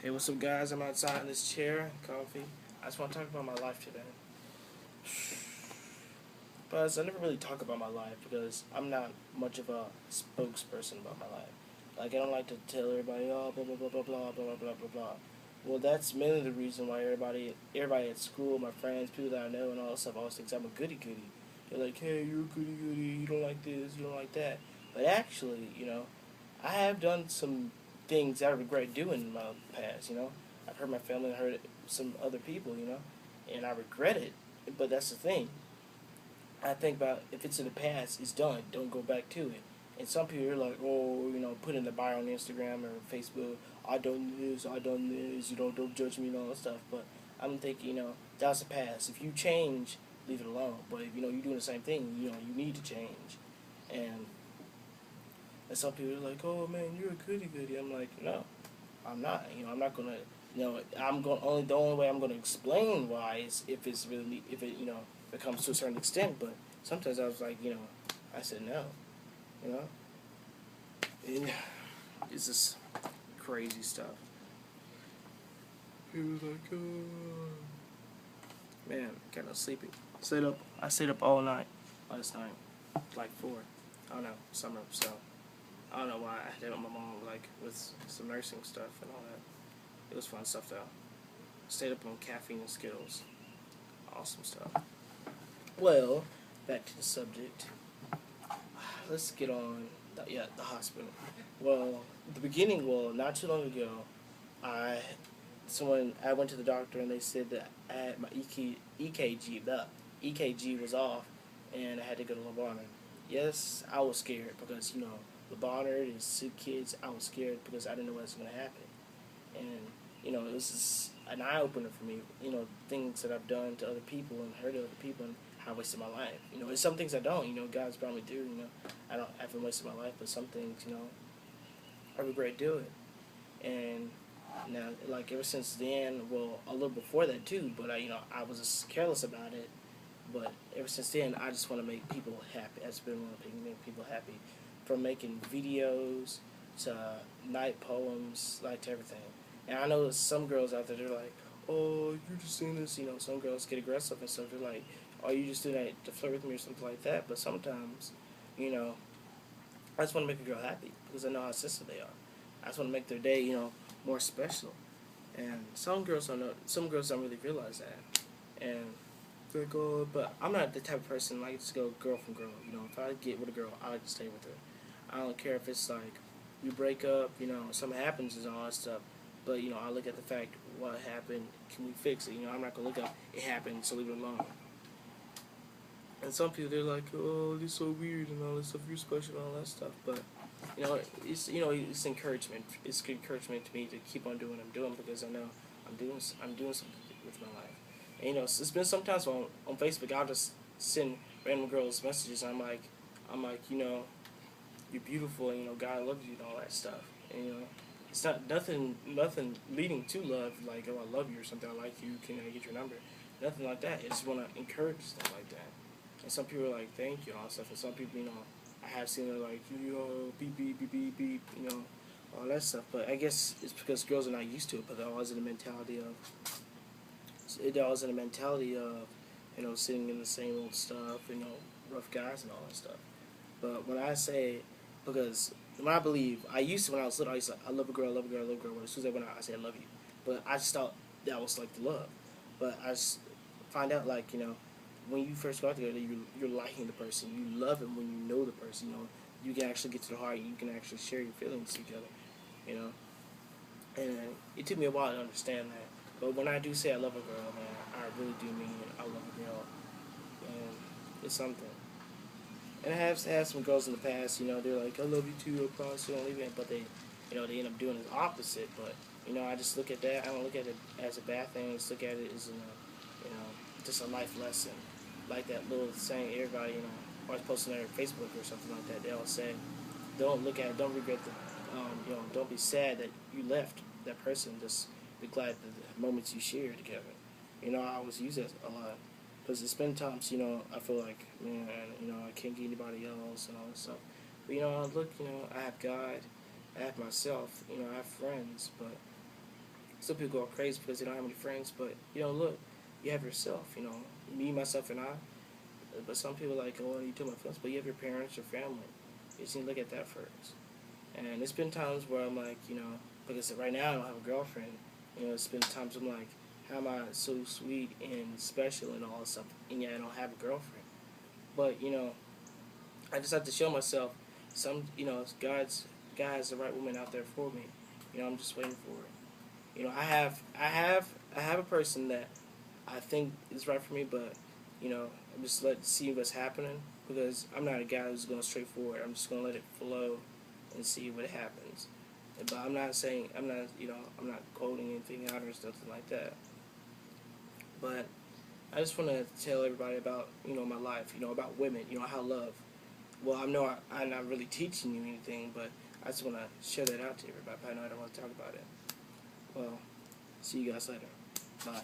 Hey, what's up, guys? I'm outside in this chair, coffee. I just want to talk about my life today. But I never really talk about my life because I'm not much of a spokesperson about my life. Like, I don't like to tell everybody, oh, blah, blah, blah, blah, blah, blah, blah, blah, blah. Well, that's mainly the reason why everybody at school, my friends, people that I know, and all that stuff, always thinks I'm a goody goody. They're like, hey, you're a goody goody. You don't like this. You don't like that. But actually, I have done some things I regret doing in my past. I've hurt my family, and hurt some other people. And I regret it. But that's the thing. I think about if it's in the past, it's done. Don't go back to it. And some people are like, oh, put in the bio on Instagram or Facebook, I done this, I done this, don't judge me and all that stuff. But I'm thinking, that's the past. If you change, leave it alone. But if you're doing the same thing, you need to change. And some people are like, oh man, you're a goody goody. I'm like, no, I'm not. I'm not gonna. I'm going only the only way I'm gonna explain why is if it's really if it if it comes to a certain extent. But sometimes I was like, I said no. You know, and it's just crazy stuff. He was like, oh. Man, kind of sleepy. I stayed up all night last night, like 4. I don't know, summer. So I don't know why I had it with my mom, like with some nursing stuff and all that. It was fun stuff though. Stayed up on caffeine and Skittles. Awesome stuff. Well, back to the subject. Let's get on. The hospital. Well, the beginning. Well, not too long ago, I went to the doctor and they said that I had my EKG. The EKG was off, and I had to go to Lebanon. Yes, I was scared because Lebanon and sick kids. I was scared because I didn't know what was going to happen, and it was just an eye opener for me. Things that I've done to other people and hurt other people and how I wasted my life. It's some things I don't. God's brought me through. I haven't wasted my life, but some things, I regret doing. And now, like ever since then, well, a little before that too, but I was just careless about it. But ever since then, I just want to make people happy. I just been wanting to make people happy, from making videos to night poems, like to everything. And I know some girls out there, they're like, oh, you're just doing this. Some girls get aggressive and stuff. They're like, oh, you just doing that to flirt with me or something like that. But sometimes, I just want to make a girl happy because I know how sensitive they are. I just want to make their day, more special. And some girls don't know. Some girls don't really realize that. And they're like, oh, but I'm not the type of person like to go girl from girl. If I get with a girl, I like to stay with her. I don't care if it's like we break up, something happens and all that stuff. But I look at the fact what happened. Can we fix it? I'm not gonna look up it happened, so leave it alone. And some people they're like, oh, this is so weird and all this stuff. You're special and all that stuff. But it's encouragement. It's good encouragement to me to keep on doing what I'm doing because I know I'm doing something with my life. And it's been sometimes on Facebook I'll just send random girls messages. And I'm like, you're beautiful. And, God loves you and all that stuff. And it's not nothing leading to love like, oh, I love you or something. I like you. Can I get your number? Nothing like that. I just want to encourage stuff like that. And some people are like, thank you and all that stuff. And some people, I have seen her like, beep, beep, beep, beep, beep, all that stuff. But I guess it's because girls are not used to it, but they're always in the mentality of, sitting in the same old stuff, rough guys and all that stuff. But when I say, because when I believe, when I was little, I used to, I love a girl, I love a girl, I love a girl. But as soon as I went out, I said, I love you. But I just thought that was like the love. But I just find out, like, when you first go out together, you're liking the person. You love him when you know the person. You can actually get to the heart. You can actually share your feelings to each other. And it took me a while to understand that. But when I do say I love a girl, man, I really do mean I love a girl. And it's something. And I have had some girls in the past. They're like, I love you too. I promise you don't leave it. But they end up doing the opposite. But I just look at that. I don't look at it as a bad thing. I just look at it as just a life lesson. Like that little saying everybody, always posting on their Facebook or something like that. They all say, don't look at it, don't regret don't be sad that you left that person. Just be glad that the moments you shared together. I always use that a lot because there's been times, I feel like, man, I can't get anybody else and all that stuff. But look, I have God, I have myself, I have friends, but Some people go crazy because they don't have any friends, but look, you have yourself. Me, myself, and I. But some people like, oh, you took my feelings, but you have your parents, your family. You just need to look at that first. And it's been times where I'm like, because right now I don't have a girlfriend. It's been times I'm like, how am I so sweet and special and all this stuff, and yet I don't have a girlfriend. But I just have to show myself God has the right woman out there for me. I'm just waiting for it. I have a person that I think is right for me, but I'm just see what's happening because I'm not a guy who's going straightforward. I'm just gonna let it flow and see what happens. But I'm not saying I'm not quoting anything out or something like that. But I just want to tell everybody about my life, about women, how love. Well, I'm not really teaching you anything, but I just want to share that out to everybody. I know I don't want to talk about it. Well, see you guys later. Bye.